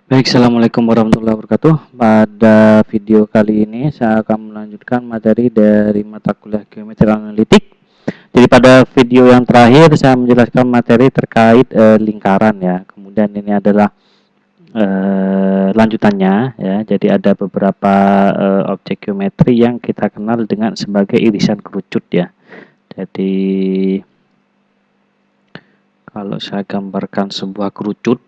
Baik, assalamualaikum warahmatullahi wabarakatuh. Pada video kali ini saya akan melanjutkan materi dari mata kuliah geometri analitik. Jadi pada video yang terakhir saya menjelaskan materi terkait lingkaran ya. Kemudian ini adalah lanjutannya ya. Jadi ada beberapa objek geometri yang kita kenal dengan sebagai irisan kerucut ya. Jadi kalau saya gambarkan sebuah kerucut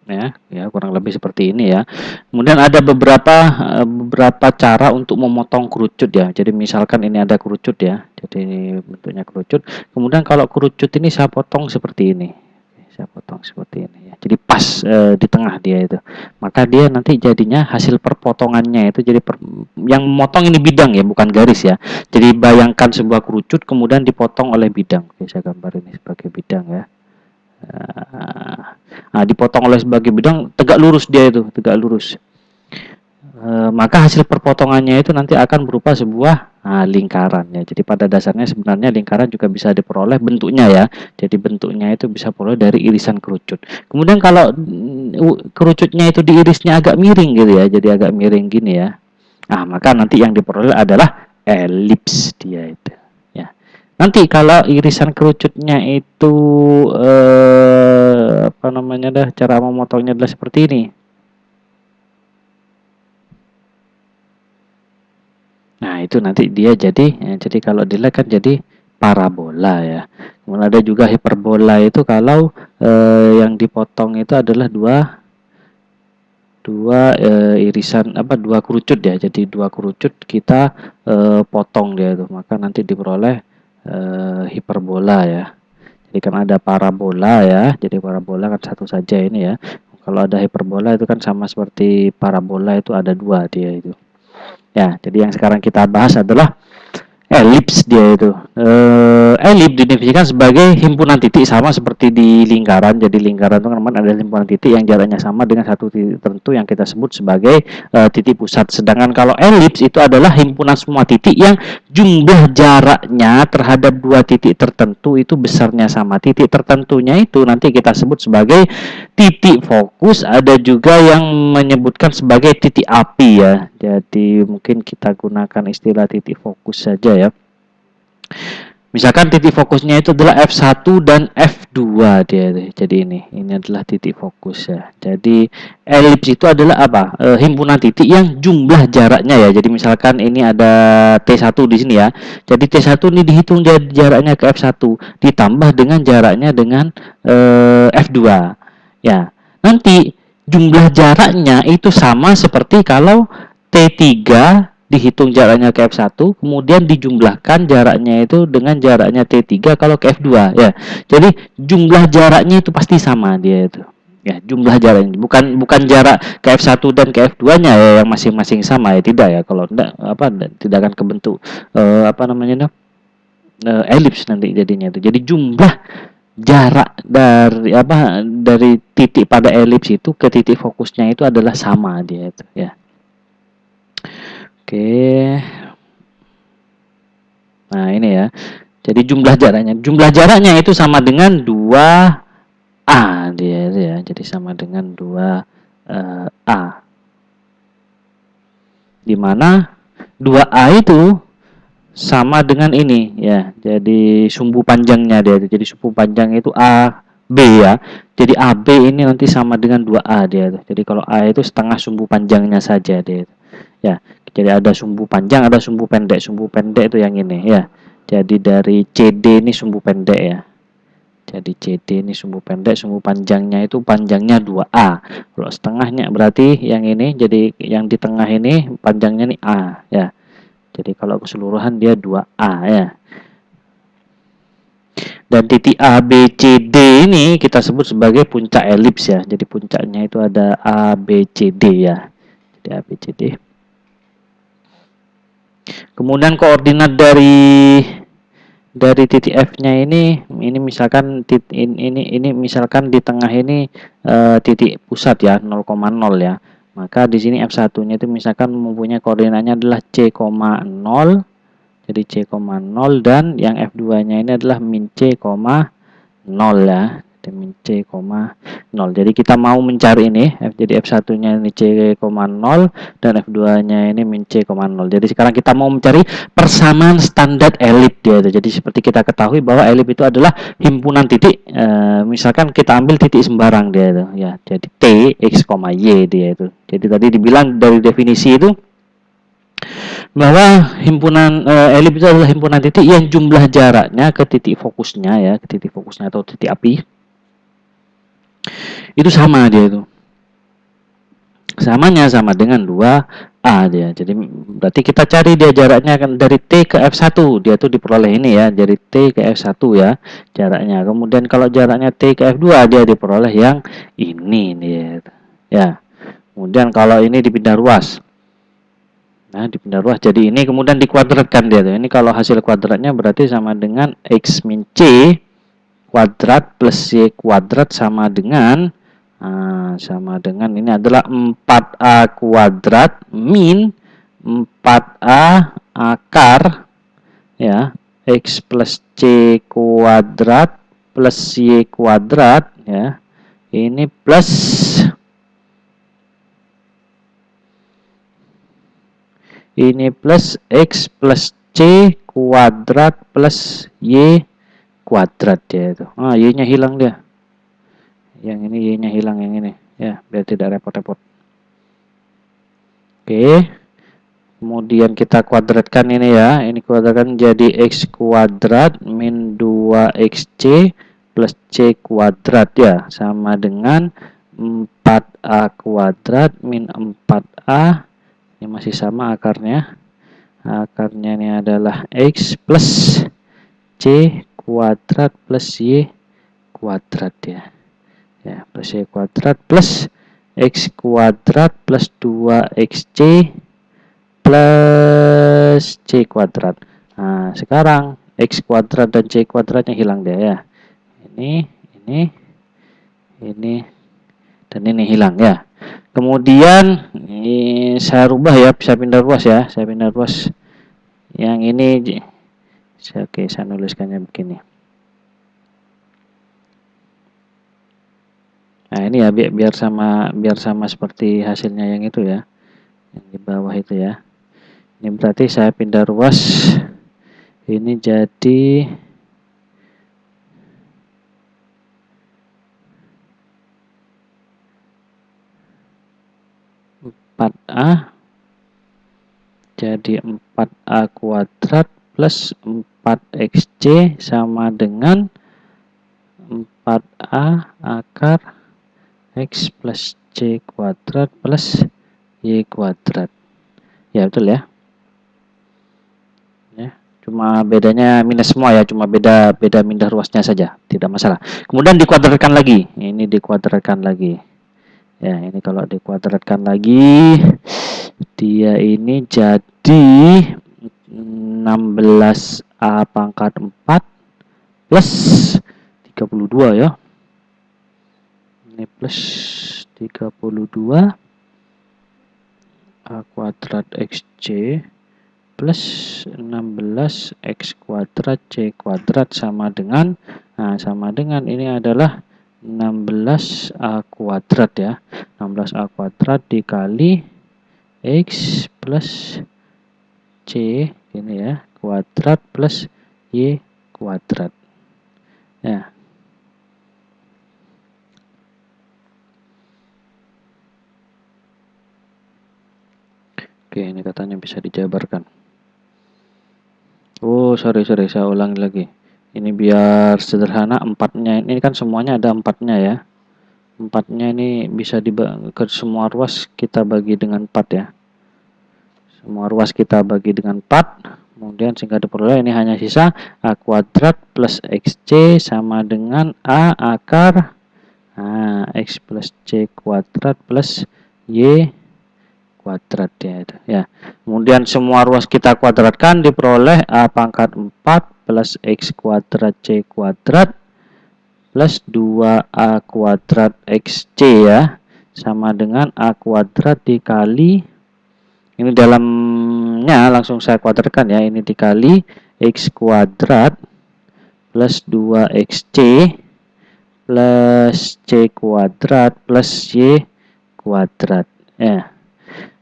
ya kurang lebih seperti ini ya. Kemudian ada beberapa cara untuk memotong kerucut ya. Jadi misalkan ini ada kerucut ya. Jadi ini bentuknya kerucut. Kemudian kalau kerucut ini saya potong seperti ini. Saya potong seperti ini ya. Jadi pas di tengah dia itu. Maka dia nanti jadinya hasil perpotongannya itu jadi yang memotong ini bidang ya, bukan garis ya. Jadi bayangkan sebuah kerucut kemudian dipotong oleh bidang. Oke, saya gambar ini sebagai bidang ya. Nah, dipotong oleh sebagai bidang, tegak lurus dia itu, tegak lurus. Maka hasil perpotongannya itu nanti akan berupa sebuah lingkaran ya. Jadi pada dasarnya sebenarnya lingkaran juga bisa diperoleh bentuknya ya. Jadi bentuknya itu bisa peroleh dari irisan kerucut. Kemudian kalau kerucutnya itu diirisnya agak miring gitu ya, jadi agak miring gini ya. Nah, maka nanti yang diperoleh adalah elips dia itu. Nanti kalau irisan kerucutnya itu apa namanya dah, cara memotongnya adalah seperti ini. Nah, itu nanti dia jadi kalau dilihat kan jadi parabola ya. Kemudian ada juga hiperbola itu kalau yang dipotong itu adalah dua kerucut ya. Jadi dua kerucut kita potong dia itu. Maka nanti diperoleh hiperbola ya. Jadi kan ada parabola ya. Jadi parabola kan satu saja ini ya. Kalau ada hiperbola itu kan sama seperti parabola itu ada dua dia itu. Ya, jadi yang sekarang kita bahas adalah elips dia itu. Elips didefinisikan sebagai himpunan titik sama seperti di lingkaran. Jadi lingkaran itu teman-teman ada himpunan titik yang jaraknya sama dengan satu titik tertentu yang kita sebut sebagai titik pusat. Sedangkan kalau elips itu adalah himpunan semua titik yang jumlah jaraknya terhadap dua titik tertentu itu besarnya sama. Titik tertentunya itu nanti kita sebut sebagai titik fokus. Ada juga yang menyebutkan sebagai titik api ya. Jadi mungkin kita gunakan istilah titik fokus saja ya. Misalkan titik fokusnya itu adalah F1 dan F2 dia. Jadi ini adalah titik fokus ya. Jadi elips itu adalah apa? Himpunan titik yang jumlah jaraknya ya. Jadi misalkan ini ada T1 di sini ya. Jadi T1 ini dihitung jaraknya ke F1 ditambah dengan jaraknya dengan F2. Ya. Nanti jumlah jaraknya itu sama seperti kalau T3 dihitung jaraknya ke F1 kemudian dijumlahkan jaraknya itu dengan jaraknya T3 kalau ke F2 ya. Jadi jumlah jaraknya itu pasti sama dia itu. Ya, jumlah jaraknya bukan jarak ke F1 dan ke F2-nya ya yang masing-masing sama ya, tidak ya. Kalau tidak tidak akan kebentuk elips nanti jadinya itu. Jadi jumlah jarak dari titik pada elips itu ke titik fokusnya itu adalah sama dia itu ya. Oke. Nah, ini ya. Jadi jumlah jaraknya. Jumlah jaraknya itu sama dengan 2A dia itu ya. Jadi sama dengan 2A. Di mana 2A itu sama dengan ini ya. Jadi sumbu panjangnya dia. Jadi sumbu panjang itu AB ya. Jadi AB ini nanti sama dengan 2A dia. Jadi kalau A itu setengah sumbu panjangnya saja dia. Ya. Jadi ada sumbu panjang, ada sumbu pendek. Sumbu pendek itu yang ini ya. Jadi dari CD ini sumbu pendek ya. Jadi CD ini sumbu pendek, sumbu panjangnya itu panjangnya 2A. Kalau setengahnya berarti yang ini, jadi yang di tengah ini panjangnya nih A ya. Jadi kalau keseluruhan dia 2A ya. Dan titik A, B, C, D ini kita sebut sebagai puncak elips ya. Jadi puncaknya itu ada A, B, C, D ya. Jadi A, B, C, D. Kemudian koordinat dari titik F-nya ini misalkan ini misalkan di tengah ini titik pusat ya 0,0 ya. Maka di sini F1-nya itu misalkan mempunyai koordinatnya adalah C,0. Jadi C,0 dan yang F2-nya ini adalah min C,0 ya. Jadi min C, 0. Jadi kita mau mencari ini, jadi F1-nya ini C, 0 dan F2-nya ini min C, 0. Jadi sekarang kita mau mencari persamaan standar elip dia itu. Jadi seperti kita ketahui bahwa elip itu adalah himpunan titik. Misalkan kita ambil titik sembarang dia itu, ya. Jadi T, X, Y dia itu. Jadi tadi dibilang dari definisi itu bahwa himpunan elip itu adalah himpunan titik yang jumlah jaraknya ke titik fokusnya ya, ke titik fokusnya atau titik api itu sama dia itu. Samanya sama dengan 2A dia. Jadi berarti kita cari dia jaraknya kan dari T ke F1. Dia tuh diperoleh ini ya, dari T ke F1 ya jaraknya. Kemudian kalau jaraknya T ke F2 dia diperoleh yang ini dia. Ya. Kemudian kalau ini dipindah ruas. Nah, dipindah ruas jadi ini kemudian dikuadratkan dia tuh. Ini kalau hasil kuadratnya berarti sama dengan X min C kuadrat plus Y kuadrat sama dengan ini adalah 4A kuadrat min 4A akar ya X plus C kuadrat plus Y kuadrat ya. Ini plus X plus C kuadrat plus Y kuadrat ya itu. Y-nya hilang dia. Yang ini Y-nya hilang yang ini ya, biar tidak repot-repot. Oke. Kemudian kita kuadratkan ini ya. Ini kuadratkan jadi X kuadrat min 2XC plus C kuadrat ya, sama dengan 4A kuadrat min 4A. Ini masih sama akarnya. Akarnya ini adalah X plus C kuadrat plus Y kuadrat ya. Ya, plus Y kuadrat plus X kuadrat plus 2XC plus C kuadrat. Nah, sekarang X kuadrat dan C kuadratnya hilang dia ya. Ini, dan ini hilang ya. Kemudian ini saya rubah ya, bisa pindah ruas ya. Saya pindah ruas. Yang ini, oke, saya nuliskannya begini. Nah, ini ya biar sama seperti hasilnya yang itu ya. Yang di bawah itu ya. Ini berarti saya pindah ruas. Ini jadi 4A jadi 4A kuadrat plus 4XC sama dengan 4A akar X plus C kuadrat plus Y kuadrat. Ya, betul ya. Ya, cuma bedanya minus semua ya, cuma beda pindah ruasnya saja, tidak masalah. Kemudian dikuadratkan lagi. Ini dikuadratkan lagi. Ya, ini kalau dikuadratkan lagi dia ini jadi 16A pangkat 4 plus 32 ya. Ini plus 32 A kuadrat XC plus 16 X kuadrat C kuadrat sama dengan ini adalah 16A kuadrat ya. 16A kuadrat dikali X plus C ini ya kuadrat plus Y kuadrat ya. Oke, ini katanya bisa dijabarkan. Oh, sorry, saya ulangi lagi. Ini biar sederhana, 4-nya ini kan semuanya ada 4-nya ya. 4-nya ini bisa dibagi ke semua ruas, kita bagi dengan 4 ya. Semua ruas kita bagi dengan 4. Kemudian sehingga diperoleh ini hanya sisa A kuadrat plus XC sama dengan A akar X plus C kuadrat plus Y kuadrat ya itu ya. Kemudian semua ruas kita kuadratkan diperoleh A pangkat 4 plus X kuadrat C kuadrat plus 2A kuadrat XC ya sama dengan A kuadrat dikali ini dalamnya langsung saya kuadratkan ya, ini dikali X kuadrat plus 2XC plus C kuadrat plus Y kuadrat ya.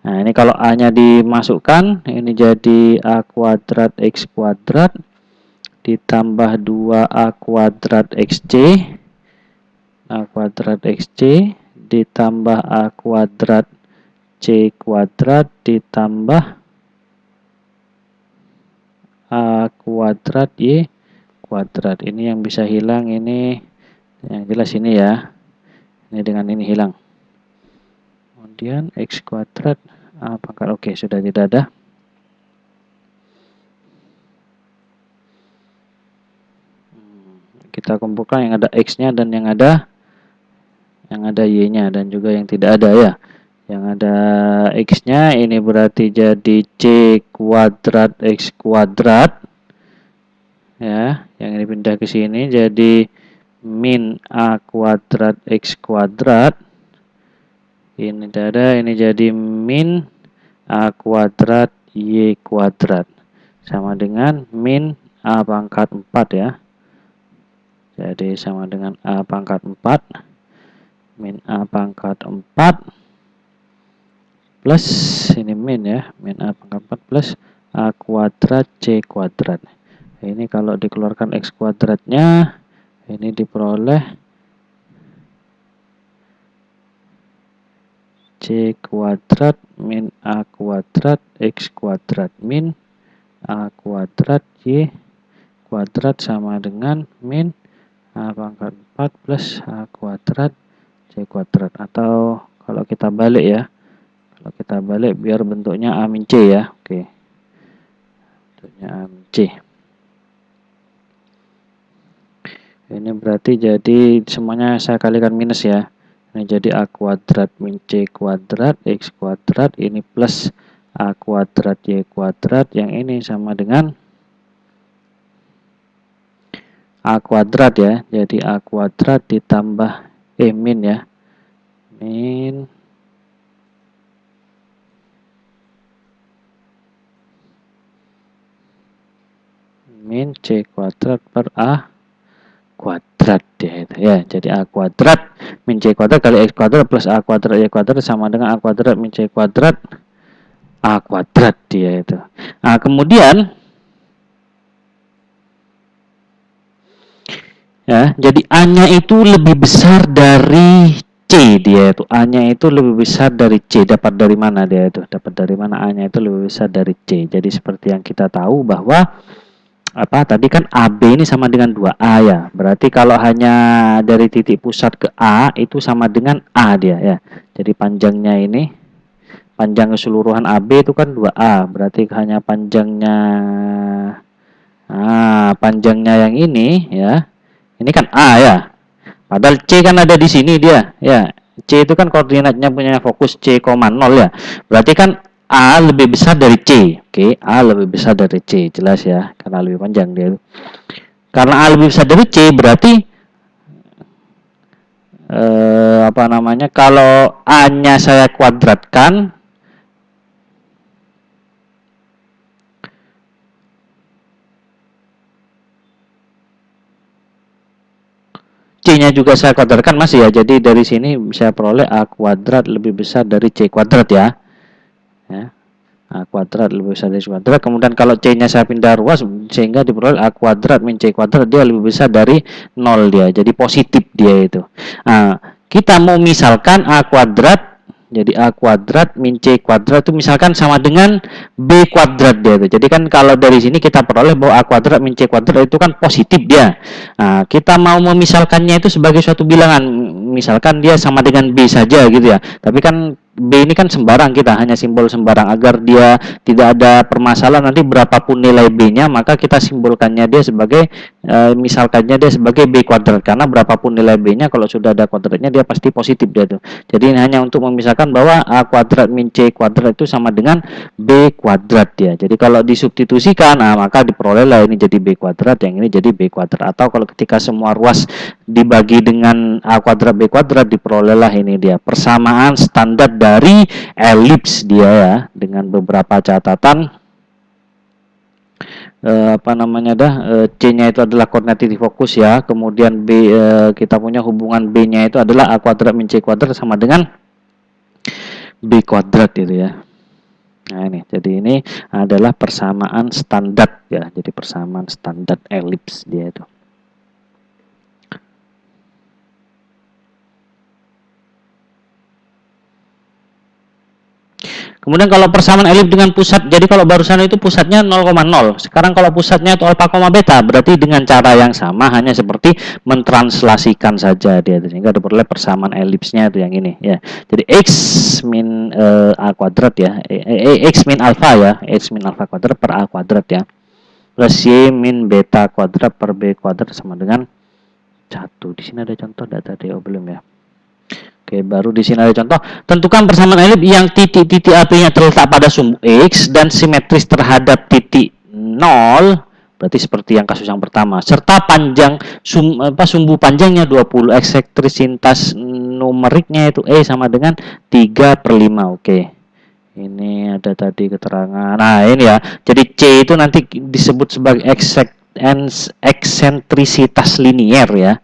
Nah, ini kalau A-nya dimasukkan, ini jadi A kuadrat X kuadrat ditambah 2A kuadrat XC, A kuadrat XC ditambah A kuadrat C kuadrat ditambah A kuadrat Y kuadrat. Ini yang bisa hilang, ini yang jelas ini ya. Ini dengan ini hilang. Kemudian X kuadrat A pangkat, oke, sudah tidak ada. Kita kumpulkan yang ada X-nya dan yang ada Y-nya dan juga yang tidak ada ya. Yang ada X-nya ini berarti jadi C kuadrat X kuadrat ya. Yang ini pindah ke sini jadi min A kuadrat X kuadrat. Ini tidak ada, ini jadi min A kuadrat Y kuadrat sama dengan min A pangkat 4 ya. Jadi sama dengan A pangkat 4 min A pangkat 4 plus ini min ya, min A pangkat 4 plus A kuadrat C kuadrat. Ini kalau dikeluarkan X kuadratnya, ini diperoleh C kuadrat min A kuadrat X kuadrat min A kuadrat Y kuadrat sama dengan min A pangkat 4 plus A kuadrat C kuadrat. Atau kalau kita balik ya, kalau kita balik biar bentuknya A min C ya. Oke. Bentuknya A min C. Ini berarti jadi semuanya saya kalikan minus ya. Ini jadi A kuadrat min C kuadrat X kuadrat, ini plus A kuadrat Y kuadrat, yang ini sama dengan A kuadrat ya. Jadi A kuadrat ditambah min ya. Min C kuadrat per A kuadrat ya. Jadi A kuadrat min C kuadrat kali X kuadrat plus A kuadrat Y kuadrat sama dengan A kuadrat min C kuadrat A kuadrat dia itu. Nah, kemudian ya, jadi A-nya itu lebih besar dari C dia itu. A-nya itu lebih besar dari C. Dapat dari mana dia itu? Dapat dari mana A-nya itu lebih besar dari C. Jadi seperti yang kita tahu bahwa tadi kan AB ini sama dengan 2A ya. Berarti kalau hanya dari titik pusat ke A itu sama dengan A dia ya. Jadi panjangnya ini, panjang keseluruhan AB itu kan 2A. Berarti hanya panjangnya yang ini ya. Ini kan A ya. Padahal C kan ada di sini dia ya. C itu kan koordinatnya punya fokus C, 0 ya. Berarti kan A lebih besar dari C. Oke, A lebih besar dari C, jelas ya, karena lebih panjang dia. Karena A lebih besar dari C, berarti kalau A-nya saya kuadratkan, C-nya juga saya kuadratkan masih ya. Jadi dari sini saya peroleh A kuadrat lebih besar dari C kuadrat ya. A kuadrat lebih besar dari C kuadrat. Kemudian kalau C-nya saya pindah ruas sehingga diperoleh A kuadrat min C kuadrat, dia lebih besar dari 0 dia. Jadi positif dia itu. Nah, kita mau misalkan A kuadrat, jadi A kuadrat min C kuadrat itu misalkan sama dengan B kuadrat dia itu. Jadi kan kalau dari sini kita peroleh bahwa A kuadrat min C kuadrat itu kan positif dia. Nah, kita mau memisalkannya itu sebagai suatu bilangan. Misalkan dia sama dengan B saja gitu ya. Tapi kan B ini kan sembarang, kita hanya simbol sembarang agar dia tidak ada permasalahan nanti berapapun nilai B-nya, maka kita simbolkannya dia sebagai misalkannya dia sebagai B kuadrat, karena berapapun nilai B-nya kalau sudah ada kuadratnya dia pasti positif dia tuh. Jadi ini hanya untuk memisahkan bahwa A kuadrat min C kuadrat itu sama dengan B kuadrat ya. Jadi kalau disubstitusikan, maka diperolehlah ini jadi B kuadrat, yang ini jadi B kuadrat. Atau kalau ketika semua ruas dibagi dengan A kuadrat B kuadrat, diperolehlah ini dia persamaan standar dari elips dia ya, dengan beberapa catatan apa namanya C-nya itu adalah koordinat titik fokus ya. Kemudian kita punya hubungan B-nya itu adalah A kuadrat min C kuadrat sama dengan B kuadrat gitu ya. Nah ini, jadi ini adalah persamaan standar ya. Jadi persamaan standar elips dia itu. Kemudian kalau persamaan elips dengan pusat, jadi kalau barusan itu pusatnya 0,0. Sekarang kalau pusatnya itu alfa, beta, berarti dengan cara yang sama, hanya seperti mentranslasikan saja dia. Sehingga diperoleh persamaan elipsnya itu yang ini ya. Jadi x min a kuadrat ya, x min alfa ya, x min alfa kuadrat per a kuadrat ya, plus y min beta kuadrat per b kuadrat sama dengan 1. Di sini ada contoh data tadi, oh belum ya. Oke, baru di sini ada contoh. Tentukan persamaan elips yang titik-titik apinya terletak pada sumbu X dan simetris terhadap titik 0, berarti seperti yang kasus yang pertama, serta panjang sumbu panjangnya 20, eksentrisitas numeriknya itu E sama dengan 3/5. Oke. Ini ada tadi keterangan. Nah, ini ya. Jadi C itu nanti disebut sebagai eksentrisitas linier ya.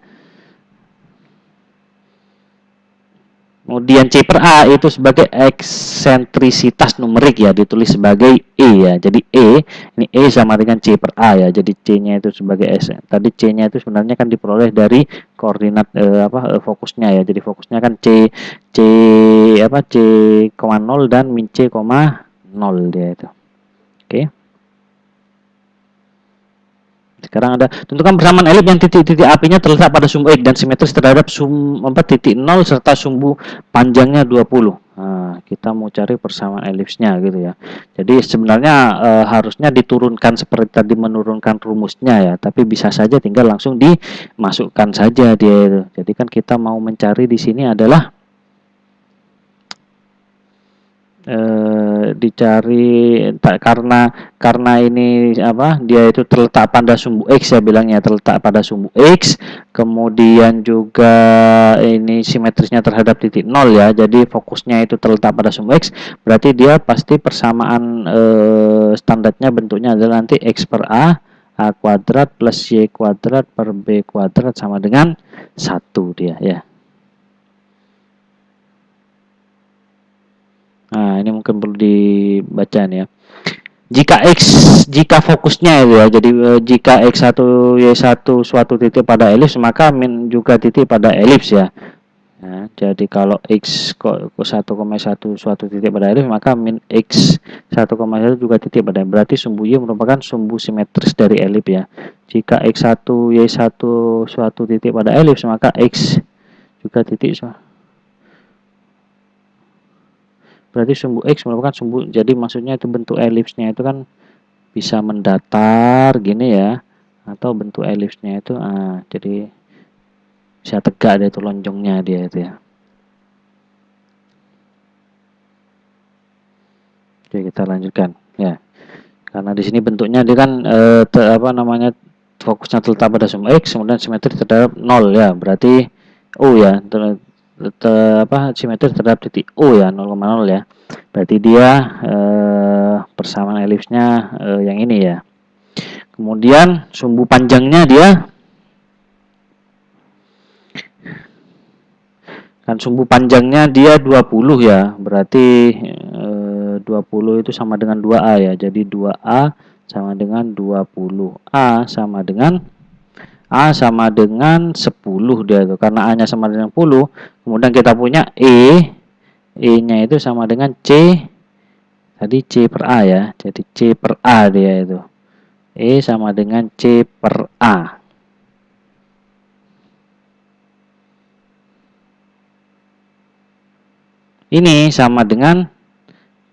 Kemudian C per A itu sebagai eksentrisitas numerik ya, ditulis sebagai E ya. Jadi ini E sama dengan C per A ya. Jadi C-nya itu sebagai S. Tadi C-nya itu sebenarnya kan diperoleh dari koordinat fokusnya ya. Jadi fokusnya kan C 0 dan min C, 0 dia itu. Oke. Sekarang ada tentukan persamaan elips yang titik-titik apinya terletak pada sumbu X dan simetris terhadap titik 0 serta sumbu panjangnya 20. Nah, kita mau cari persamaan elipsnya gitu ya. Jadi sebenarnya harusnya diturunkan seperti tadi menurunkan rumusnya ya, tapi bisa saja tinggal langsung dimasukkan saja dia itu. Jadi kan kita mau mencari di sini adalah dicari karena ini dia itu terletak pada sumbu X ya, bilangnya terletak pada sumbu X, kemudian juga ini simetrisnya terhadap titik 0 ya, jadi fokusnya itu terletak pada sumbu X, berarti dia pasti persamaan standarnya bentuknya adalah nanti X per A kuadrat plus Y kuadrat per B kuadrat sama dengan 1 dia ya. Nah, ini mungkin perlu dibaca nih ya. Jika fokusnya itu ya, jadi jika X1 Y1 suatu titik pada elips, maka min juga titik pada elips ya. Nah, jadi kalau X 1,1 suatu titik pada elips, maka min X 1,1 juga titik pada, berarti sumbu Y merupakan sumbu simetris dari elips ya. Jika X1 Y1 suatu titik pada elips, maka X juga titik, berarti sumbu X merupakan sumbu, jadi maksudnya itu bentuk elipsnya itu kan bisa mendatar gini ya, atau bentuk elipsnya itu jadi bisa tegak dia itu lonjongnya dia itu ya. Oke, kita lanjutkan ya. Karena di sini bentuknya dia kan fokusnya terletak pada sumbu X, kemudian simetris terhadap 0 ya, berarti O ya, simetris terhadap titik O ya, 0,0 ya. Berarti dia persamaan elipsnya yang ini ya. Kemudian sumbu panjangnya dia kan sumbu panjangnya dia 20 ya. Berarti 20 itu sama dengan 2A ya. Jadi 2A sama dengan 20. A sama dengan 10 dia itu. Karena A-nya sama dengan 10, kemudian kita punya E-nya itu sama dengan C. Tadi C per A ya. Jadi C per A dia itu. E sama dengan C per A. Ini sama dengan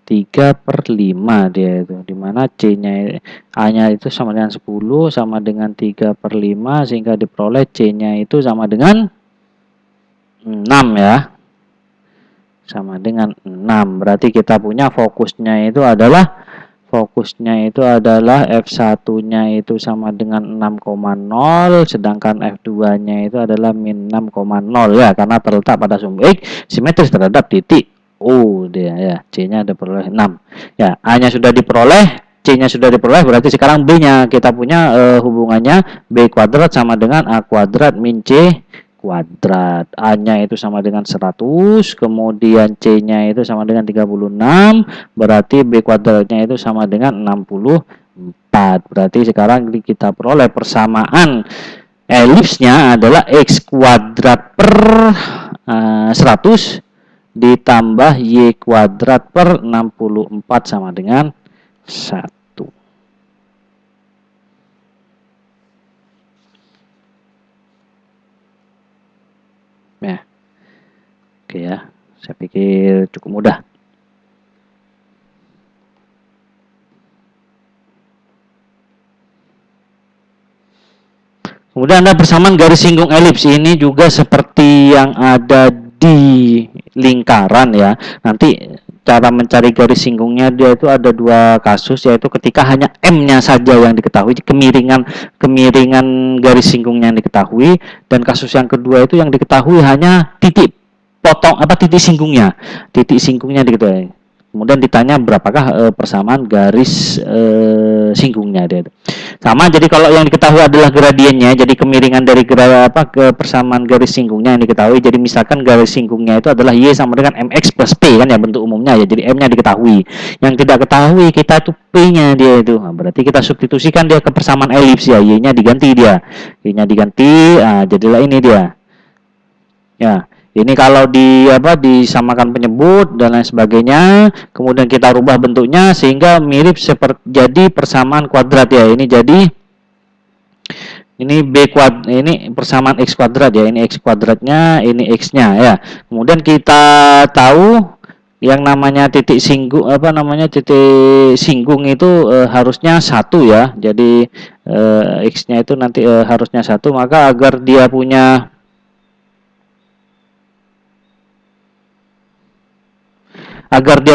3/5 dia itu, dimana C-nya A-nya itu sama dengan 10 sama dengan 3/5, sehingga diperoleh C-nya itu sama dengan 6 ya, sama dengan 6. Berarti kita punya fokusnya itu adalah F1-nya itu sama dengan 6,0, sedangkan F2-nya itu adalah min 6,0 ya, karena terletak pada sumbu X simetris terhadap titik O dia ya. C-nya diperoleh 6. Ya, A-nya sudah diperoleh, C-nya sudah diperoleh, berarti sekarang B-nya kita punya hubungannya B kuadrat sama dengan A kuadrat min C kuadrat. A-nya itu sama dengan 100, kemudian C-nya itu sama dengan 36, berarti B kuadratnya itu sama dengan 64. Berarti sekarang kita peroleh persamaan elipsnya adalah X kuadrat per 100 ditambah Y kuadrat per 64 sama dengan 1. Ya. Oke ya, saya pikir cukup mudah. Kemudian ada persamaan garis singgung elips. Ini juga seperti yang ada di lingkaran ya. Nanti cara mencari garis singgungnya dia itu ada dua kasus, yaitu ketika hanya M-nya saja yang diketahui, kemiringan garis singgungnya yang diketahui, dan kasus yang kedua itu yang diketahui hanya titik singgungnya. Titik singgungnya diketahui. Kemudian ditanya berapakah persamaan garis singgungnya dia. Sama, jadi kalau yang diketahui adalah gradiennya, jadi kemiringan dari ke persamaan garis singgungnya yang diketahui. Jadi misalkan garis singgungnya itu adalah Y sama dengan MX plus P kan ya, bentuk umumnya ya. Jadi M-nya diketahui. Yang tidak ketahui kita itu P-nya dia itu. Nah, berarti kita substitusikan dia ke persamaan elips ya. Y-nya diganti dia. Y-nya diganti, jadilah ini dia. Ya. Ini kalau disamakan penyebut dan lain sebagainya, kemudian kita rubah bentuknya sehingga mirip seperti jadi persamaan kuadrat ya. Ini jadi ini persamaan X kuadrat ya. Ini X kuadratnya, ini X-nya ya. Kemudian kita tahu yang namanya titik singgung titik singgung itu harusnya 1 ya. Jadi X-nya itu nanti harusnya 1, maka agar dia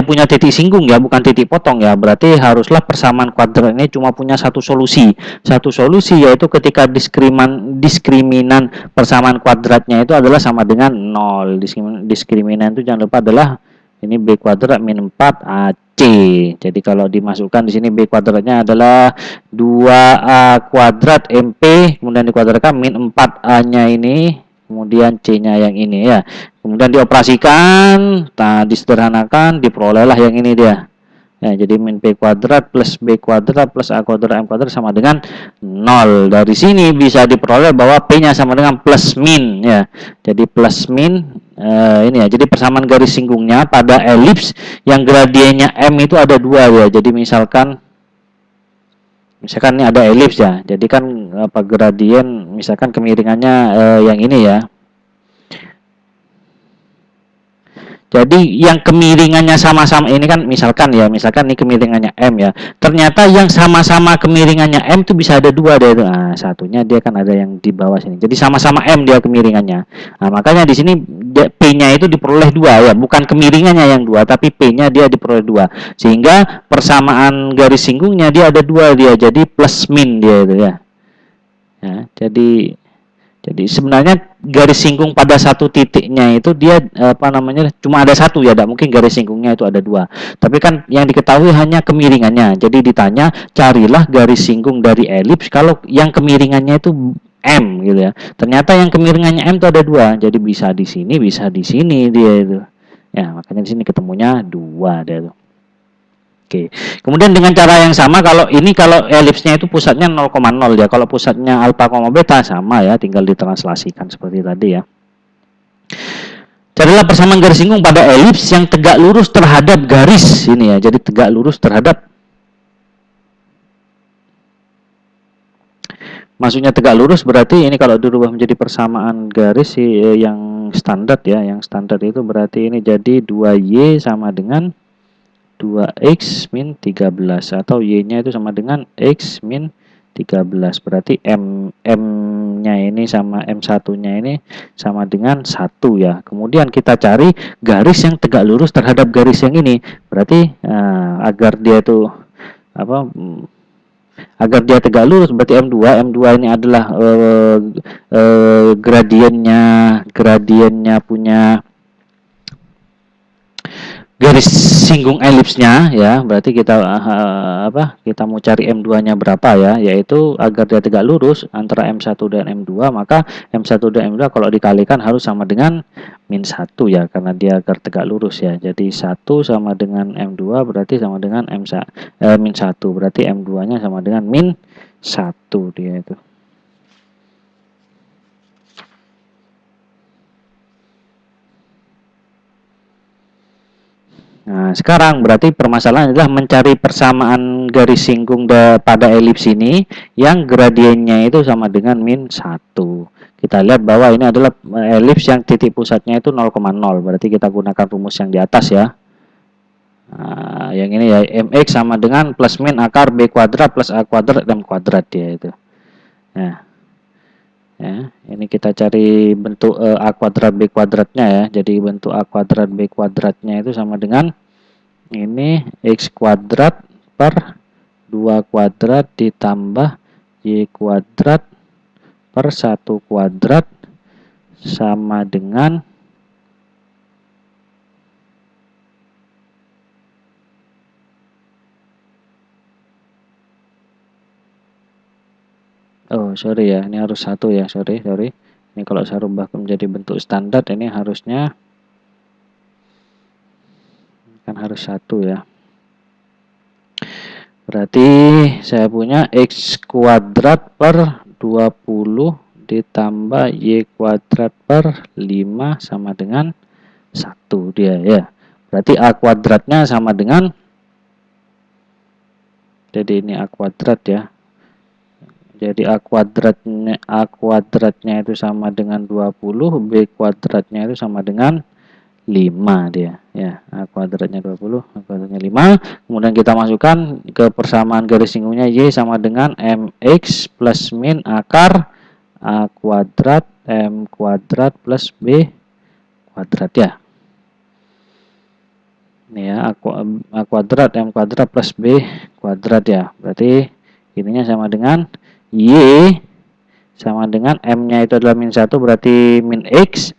punya titik singgung ya, bukan titik potong ya, berarti haruslah persamaan kuadrat ini cuma punya satu solusi. Satu solusi yaitu ketika diskriminan persamaan kuadratnya itu adalah sama dengan 0. Diskriminan itu jangan lupa adalah ini B kuadrat min 4AC. Jadi kalau dimasukkan di sini B kuadratnya adalah 2A kuadrat MP, kemudian dikuadratkan min 4A-nya ini, kemudian C-nya yang ini ya. Kemudian dioperasikan, disederhanakan, diperolehlah yang ini dia. Ya, jadi min B kuadrat plus B kuadrat plus A kuadrat M kuadrat sama dengan 0. Dari sini bisa diperoleh bahwa P-nya sama dengan plus min ya. Jadi plus min ini ya. Jadi persamaan garis singgungnya pada elips yang gradiennya M itu ada 2 ya. Jadi misalkan ini ada elips ya. Jadi kan gradien, misalkan kemiringannya yang ini ya. Jadi yang kemiringannya sama-sama ini kan misalkan ini kemiringannya M ya. Ternyata yang sama-sama kemiringannya M itu bisa ada 2 deh. Nah, satunya dia kan ada yang di bawah sini. Jadi sama-sama M dia kemiringannya. Nah, makanya di sini P-nya itu diperoleh 2 ya, bukan kemiringannya yang 2, tapi P-nya dia diperoleh 2. Sehingga persamaan garis singgungnya dia ada 2 dia. Jadi plus min dia itu ya. Ya, jadi sebenarnya garis singgung pada satu titiknya itu dia cuma ada 1 ya, tidak mungkin garis singgungnya itu ada 2. Tapi kan yang diketahui hanya kemiringannya. Jadi ditanya carilah garis singgung dari elips kalau yang kemiringannya itu M gitu ya. Ternyata yang kemiringannya M itu ada 2. Jadi bisa di sini dia itu. Ya, makanya di sini ketemunya 2 dia itu. Oke. Kemudian dengan cara yang sama kalau elipsnya itu pusatnya 0,0 ya. Kalau pusatnya alfa, beta sama ya, tinggal ditranslasikan seperti tadi ya. Carilah persamaan garis singgung pada elips yang tegak lurus terhadap garis ini ya. Jadi tegak lurus terhadap, maksudnya tegak lurus berarti ini kalau dirubah menjadi persamaan garis yang standar ya. Yang standar itu berarti ini jadi 2Y sama dengan 2X min 13 atau Y-nya itu sama dengan X min 13. Berarti M-nya ini sama M1-nya ini sama dengan 1 ya. Kemudian kita cari garis yang tegak lurus terhadap garis yang ini. Berarti agar dia tegak lurus berarti M2 ini adalah gradiennya punya garis singgung elipsnya ya, berarti kita kita mau cari M2-nya berapa ya, yaitu agar dia tegak lurus antara M1 dan M2, maka M1 dan M2 kalau dikalikan harus sama dengan min 1 ya, karena dia agar tegak lurus ya. Jadi 1 sama dengan M2 berarti sama dengan min 1, berarti M2-nya sama dengan min 1 dia itu. Nah, sekarang berarti permasalahan adalah mencari persamaan garis singgung pada elips ini yang gradiennya itu sama dengan min 1. Kita lihat bahwa ini adalah elips yang titik pusatnya itu 0,0. Berarti kita gunakan rumus yang di atas ya. Nah, yang ini ya, mx sama dengan plus min akar b kuadrat plus a kuadrat m kuadrat ya itu. Nah, ya, ini kita cari bentuk a kuadrat b kuadratnya ya. Jadi bentuk a kuadrat b kuadratnya itu sama dengan ini x kuadrat per 2 kuadrat ditambah y kuadrat per 1 kuadrat sama dengan sorry ya, ini harus 1 ya, sorry. Ini kalau saya rubah menjadi bentuk standar ini harusnya kan harus 1 ya. Berarti saya punya x kuadrat per 20 ditambah y kuadrat per 5 sama dengan 1 dia ya. Berarti a kuadratnya sama dengan, jadi ini a kuadrat ya. Jadi a kuadratnya itu sama dengan 20, b kuadratnya itu sama dengan 5 dia ya. A kuadratnya 20, a kuadratnya 5. Kemudian kita masukkan ke persamaan garis singgungnya y sama dengan mx plus min akar a kuadrat m kuadrat plus b kuadrat ya. Ini ya, a kuadrat m kuadrat plus b kuadrat ya. Berarti ininya sama dengan y sama dengan m-nya itu adalah min 1, berarti min x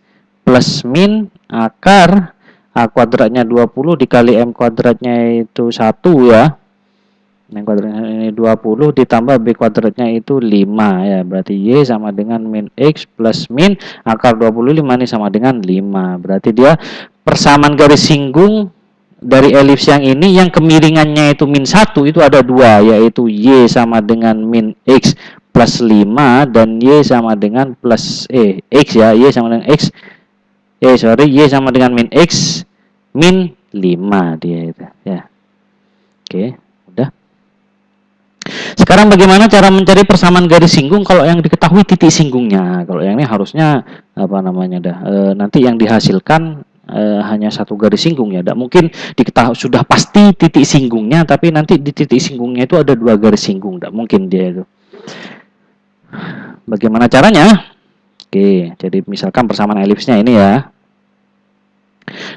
plus min akar a kuadratnya 20 dikali m kuadratnya itu 1 ya. M kuadratnya ini 20 ditambah b kuadratnya itu 5 ya. Berarti y sama dengan min x plus min akar 25 ini sama dengan 5. Berarti dia persamaan garis singgung dari elips yang ini yang kemiringannya itu min 1 itu ada 2, yaitu y sama dengan min x plus 5 dan y sama dengan plus x ya, y sama dengan x y sama dengan min x min 5 dia itu ya. Oke, udah. Sekarang bagaimana cara mencari persamaan garis singgung kalau yang diketahui titik singgungnya? Kalau yang ini harusnya apa namanya nanti yang dihasilkan hanya satu garis singgung ya. Tidak mungkin diketahui sudah pasti titik singgungnya, tapi nanti di titik singgungnya itu ada 2 garis singgung. Tidak mungkin dia itu. Bagaimana caranya? Oke, jadi misalkan persamaan elipsnya ini ya.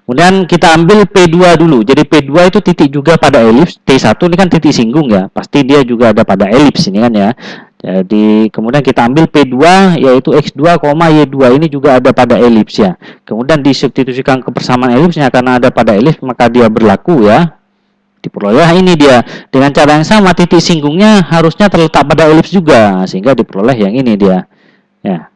Kemudian kita ambil P2 dulu. Jadi P2 itu titik juga pada elips. T1 ini kan titik singgung ya. Pasti dia juga ada pada elips ini kan ya. Jadi kemudian kita ambil P2 yaitu X2, Y2 ini juga ada pada elips ya. Kemudian disubstitusikan ke persamaan elipsnya karena ada pada elips maka dia berlaku ya. Diperoleh ini dia. Dengan cara yang sama titik singgungnya harusnya terletak pada elips juga sehingga diperoleh yang ini dia. Ya.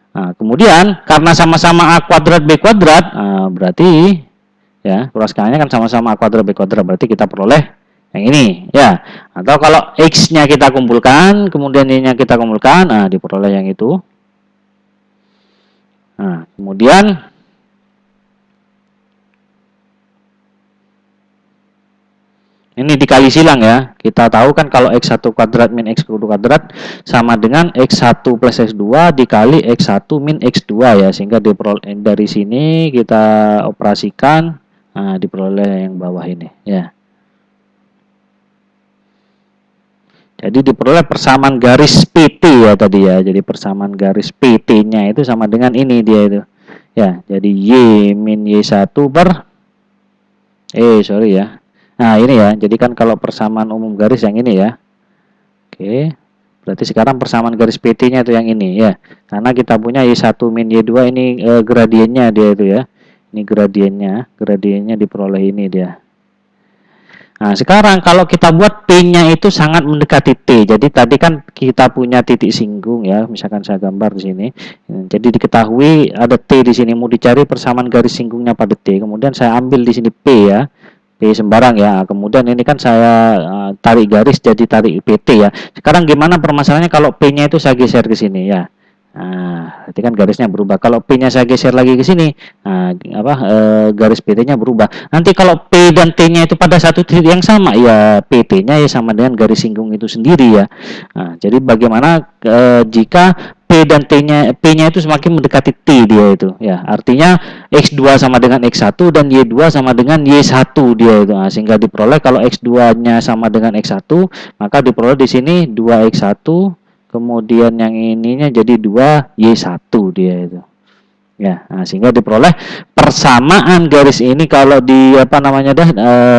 Nah, kemudian karena sama-sama a kuadrat b kuadrat, berarti ya ruas kanannya kan sama-sama a kuadrat b kuadrat, berarti kita peroleh yang ini ya. Atau kalau x-nya kita kumpulkan, kemudian y-nya kita kumpulkan, diperoleh yang itu. Nah, kemudian ini dikali silang ya. Kita tahu kan kalau x1 kuadrat min x kuadrat sama dengan x1 plus x2 dikali x1 min x2 ya. Sehingga dari sini kita operasikan, diperoleh yang bawah ini ya. Jadi diperoleh persamaan garis PT ya tadi ya. Jadi persamaan garis PT-nya itu sama dengan ini dia itu. Ya, jadi y min y1 per sorry ya. Nah, ini ya. Jadi kan kalau persamaan umum garis yang ini ya. Oke. Berarti sekarang persamaan garis PT-nya itu yang ini ya. Karena kita punya Y1 min Y2 ini gradiennya dia itu ya. Ini Ini gradiennya diperoleh ini dia. Nah, sekarang kalau kita buat P-nya itu sangat mendekati T. Jadi tadi kan kita punya titik singgung ya, misalkan saya gambar di sini. Jadi diketahui ada T di sini, mau dicari persamaan garis singgungnya pada T. Kemudian saya ambil di sini P ya. P sembarang ya. Kemudian ini kan saya tarik garis jadi tarik PT ya. Sekarang gimana permasalahannya kalau P-nya itu saya geser ke sini ya. Nah, berarti kan garisnya berubah. Kalau P-nya saya geser lagi ke sini, nah, garis PT-nya berubah. Nanti kalau P dan T-nya itu pada satu titik yang sama, ya PT-nya ya sama dengan garis singgung itu sendiri ya. Nah, jadi bagaimana jika P dan T-nya, P-nya itu semakin mendekati T dia itu, ya. Artinya X2 sama dengan X1 dan Y2 sama dengan Y1 dia itu. Nah, sehingga diperoleh kalau X2-nya sama dengan X1, maka diperoleh di sini 2X1. Kemudian yang ininya jadi 2Y1 dia itu. Ya, nah, sehingga diperoleh persamaan garis ini kalau di apa namanya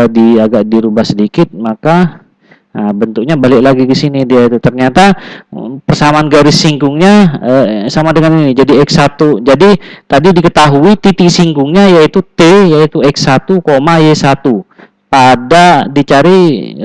di agak dirubah sedikit maka bentuknya balik lagi ke sini dia itu. Ternyata persamaan garis singgungnya sama dengan ini. Jadi X1. Jadi tadi diketahui titik singgungnya yaitu T yaitu X1, Y1. Pada dicari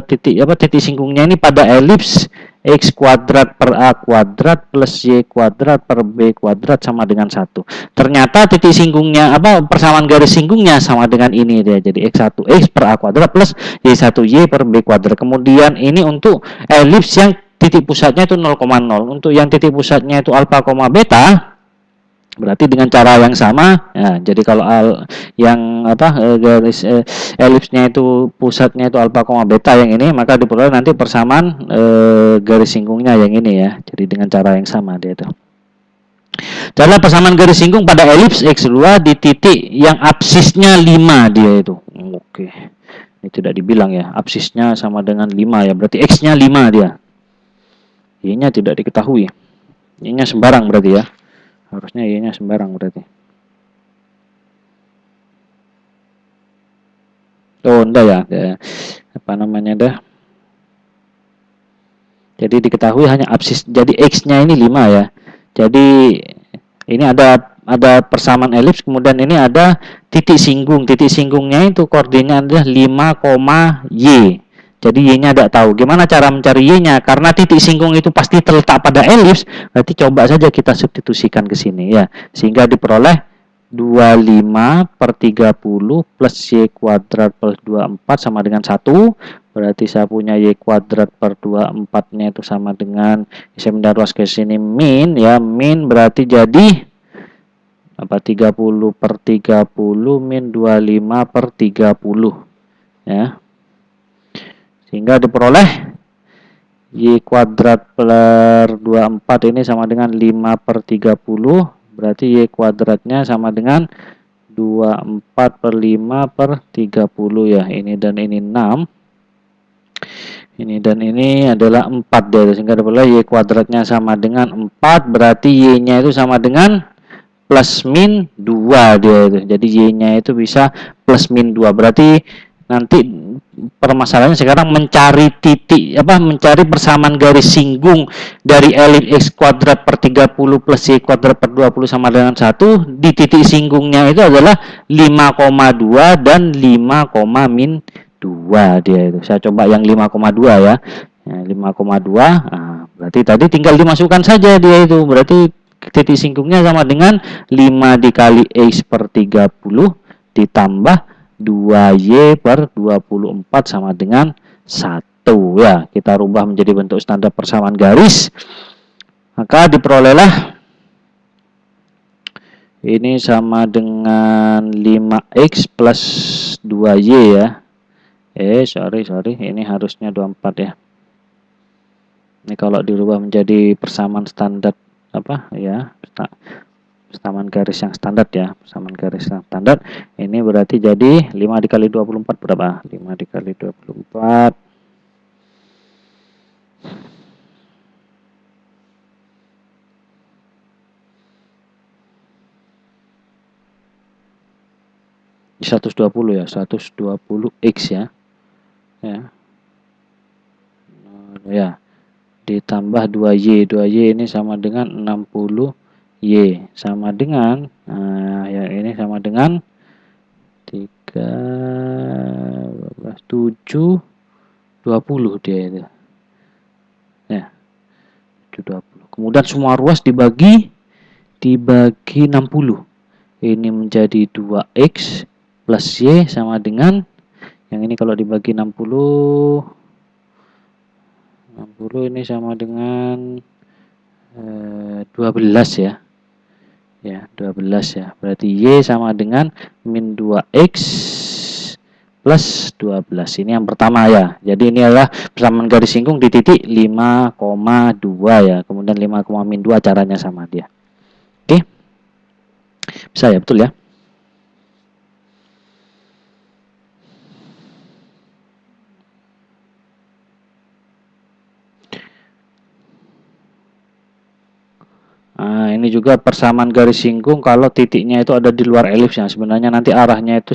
titik singgungnya ini pada elips X kuadrat per A kuadrat plus Y kuadrat per B kuadrat sama dengan 1. Ternyata titik singgungnya persamaan garis singgungnya sama dengan ini dia. Jadi X1 X per A kuadrat plus Y1 Y per B kuadrat. Kemudian ini untuk elips yang titik pusatnya itu 0,0. Untuk yang titik pusatnya itu alfa, beta berarti dengan cara yang sama ya. Jadi kalau yang garis elipsnya itu pusatnya itu alfa, beta yang ini, maka diperoleh nanti persamaan garis singgungnya yang ini ya. Jadi dengan cara yang sama dia itu. Cara persamaan garis singgung pada elips X2 di titik yang absisnya 5 dia itu. Oke. Ini tidak dibilang ya. Absisnya sama dengan 5 ya. Berarti X-nya 5 dia. Y-nya tidak diketahui. Y-nya sembarang berarti ya. Harusnya Y-nya sembarang berarti. Oh, enggak ya. Apa namanya dah. Jadi diketahui hanya absis. Jadi X-nya ini 5 ya. Jadi ini ada persamaan elips, kemudian ini ada titik singgung. Titik singgungnya itu koordinatnya adalah 5, Y. Jadi Y-nya tidak tahu. Gimana cara mencari Y-nya? Karena titik singgung itu pasti terletak pada elips, berarti coba saja kita substitusikan ke sini ya. Sehingga diperoleh 25 per 30 plus Y kuadrat plus 24 sama dengan 1. Berarti saya punya Y kuadrat per 24-nya itu sama dengan, saya mendaruas ke sini min ya. Min berarti jadi 30 per 30 min 25 per 30 ya. Sehingga diperoleh Y kuadrat per 24 ini sama dengan 5 per 30. Berarti Y kuadratnya sama dengan 24 per 5 per 30 ya. Ini dan ini 6. Ini dan ini adalah 4 ya. Sehingga diperoleh Y kuadratnya sama dengan 4. Berarti Y-nya itu sama dengan plus min 2 dia itu. Jadi Y-nya itu bisa plus min 2. Berarti nanti permasalahannya sekarang mencari mencari persamaan garis singgung dari elips X kuadrat per 30 plus Y kuadrat per 20 sama dengan 1. Di titik singgungnya itu adalah 5,2 dan 5, min 2 dia itu. Saya coba yang 5,2 ya. 5,2. Nah, berarti tadi tinggal dimasukkan saja dia itu. Berarti titik singgungnya sama dengan 5 dikali X per 30 ditambah 2Y per 24 sama dengan 1 ya. Kita rubah menjadi bentuk standar persamaan garis. Maka diperolehlah ini sama dengan 5X plus 2Y ya. Sorry. Ini harusnya 24 ya. Ini kalau dirubah menjadi persamaan standar persamaan garis yang standar ya, persamaan garis yang standar. Ini berarti jadi 5 dikali 24 berapa? 5 dikali 24 120 ya, 120x ya. Ya. Ditambah 2Y. 2Y ini sama dengan 60 Y sama dengan, yang ini sama dengan 3, 7, 20 dia itu. Ya, 720. Kemudian semua ruas dibagi 60. Ini menjadi 2x plus y sama dengan, yang ini kalau dibagi 60 ini sama dengan 12 ya. Ya, 12 ya. Berarti y sama dengan min 2x plus 12. Ini yang pertama ya. Jadi ini adalah persamaan garis singgung di titik 5,2 ya. Kemudian 5, min 2 caranya sama dia. Oke. Bisa ya, betul ya? Nah, ini juga persamaan garis singgung kalau titiknya itu ada di luar elipsnya. Sebenarnya nanti arahnya itu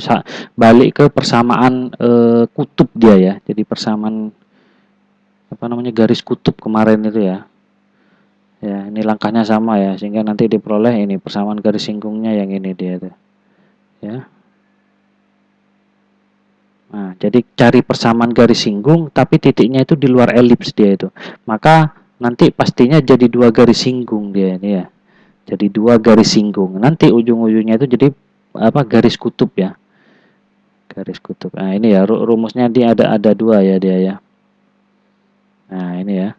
balik ke persamaan kutub dia ya. Jadi persamaan apa namanya garis kutub kemarin itu ya. Ya, ini langkahnya sama ya, sehingga nanti diperoleh ini persamaan garis singgungnya yang ini dia itu. Ya. Nah, jadi cari persamaan garis singgung tapi titiknya itu di luar elips dia itu. Maka nanti pastinya jadi 2 garis singgung dia ini ya. Jadi 2 garis singgung. Nanti ujung-ujungnya itu jadi apa garis kutub ya. Garis kutub. Nah, ini ya rumusnya dia ada 2 ya dia ya. Nah, ini ya.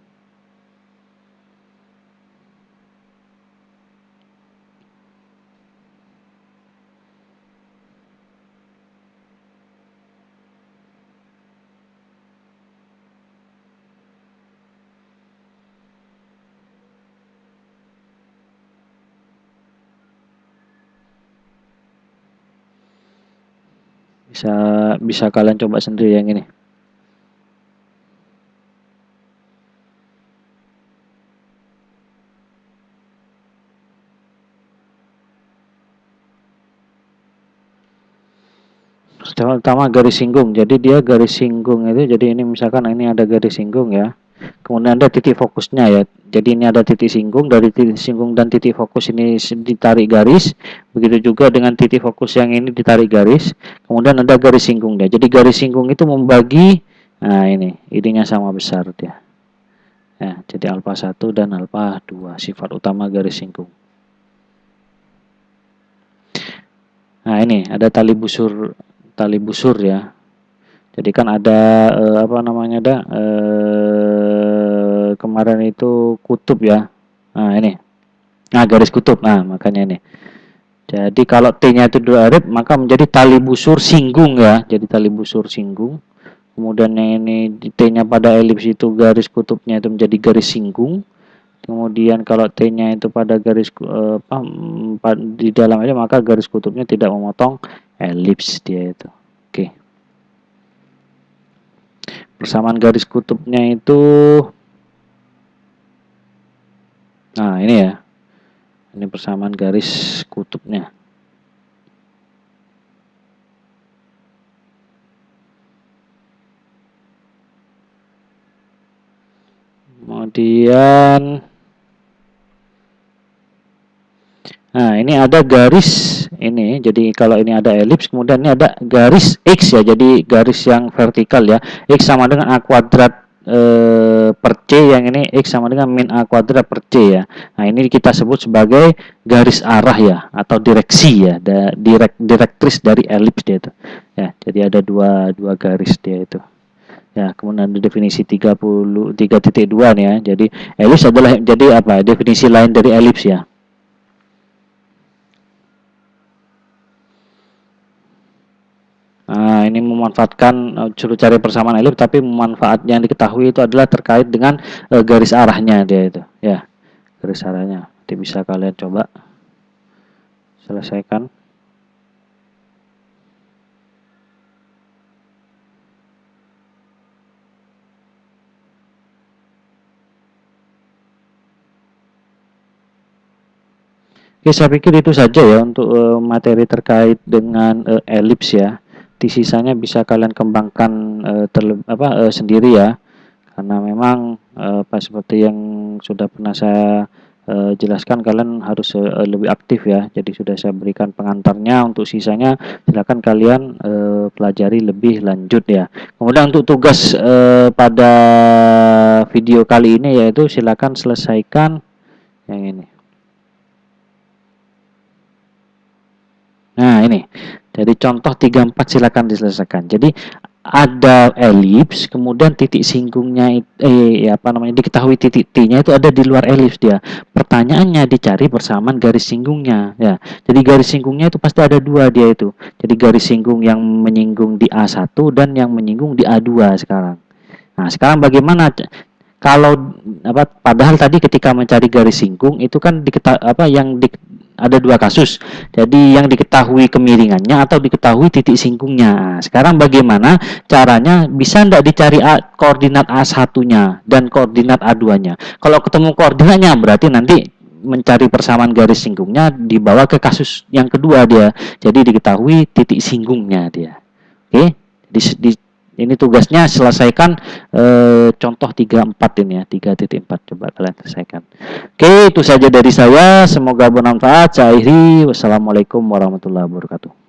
Bisa kalian coba sendiri yang ini. Pertama garis singgung. Jadi dia garis singgung itu, jadi ini misalkan ini ada garis singgung ya. Kemudian ada titik fokusnya ya. Jadi ini ada titik singgung, dari titik singgung dan titik fokus ini ditarik garis. Begitu juga dengan titik fokus yang ini ditarik garis. Kemudian ada garis singgung dia. Jadi garis singgung itu membagi, nah ini ininya sama besar dia. Ya, jadi alfa 1 dan alfa 2 sifat utama garis singgung. Nah, ini ada tali busur ya. Jadi kan ada apa namanya ada kemarin itu kutub ya. Nah, ini. Nah, garis kutub. Nah, makanya ini. Jadi kalau T-nya itu 2 arif, maka menjadi tali busur singgung ya. Jadi tali busur singgung. Kemudian yang ini T-nya pada elips itu garis kutubnya itu menjadi garis singgung. Kemudian kalau T-nya itu pada garis di dalamnya, maka garis kutubnya tidak memotong elips dia itu. Oke. Persamaan garis kutubnya itu, nah ini ya. Ini persamaan garis kutubnya. Kemudian, nah ini ada garis ini. Jadi kalau ini ada elips, kemudian ini ada garis X ya. Jadi garis yang vertikal ya. X sama dengan A kuadrat per C, yang ini X sama dengan min A kuadrat per C ya. Nah, ini kita sebut sebagai garis arah ya, atau direksi ya, direktris dari elips dia itu. Ya, jadi ada dua garis dia itu. Ya, kemudian ada definisi 3.2 nih ya. Jadi elips adalah, jadi apa? Definisi lain dari elips ya. Nah, ini memanfaatkan suruh cari persamaan elips, tapi manfaat yang diketahui itu adalah terkait dengan garis arahnya dia itu. Ya, garis arahnya. Nanti bisa kalian coba selesaikan. Oke, saya pikir itu saja ya untuk materi terkait dengan elips ya. Di sisanya bisa kalian kembangkan sendiri ya. Karena memang seperti yang sudah pernah saya jelaskan, kalian harus lebih aktif ya. Jadi sudah saya berikan pengantarnya, untuk sisanya silakan kalian pelajari lebih lanjut ya. Kemudian untuk tugas pada video kali ini yaitu silakan selesaikan yang ini. Nah, ini. Jadi contoh 34 silakan diselesaikan. Jadi ada elips, kemudian titik singgungnya diketahui titik T-nya itu ada di luar elips dia. Pertanyaannya dicari persamaan garis singgungnya ya. Jadi garis singgungnya itu pasti ada dua dia itu. Jadi garis singgung yang menyinggung di A1 dan yang menyinggung di A2 sekarang. Nah, sekarang bagaimana kalau padahal tadi ketika mencari garis singgung itu kan ada dua kasus. Jadi yang diketahui kemiringannya atau diketahui titik singgungnya. Nah, sekarang bagaimana caranya bisa tidak dicari koordinat A1-nya dan koordinat A2-nya. Kalau ketemu koordinatnya berarti nanti mencari persamaan garis singgungnya dibawa ke kasus yang kedua dia. Jadi diketahui titik singgungnya dia. Oke. Ini tugasnya selesaikan contoh 34 ini ya, 3.4 coba kalian selesaikan. Oke, itu saja dari saya, semoga bermanfaat. Saya akhiri, wassalamualaikum warahmatullahi wabarakatuh.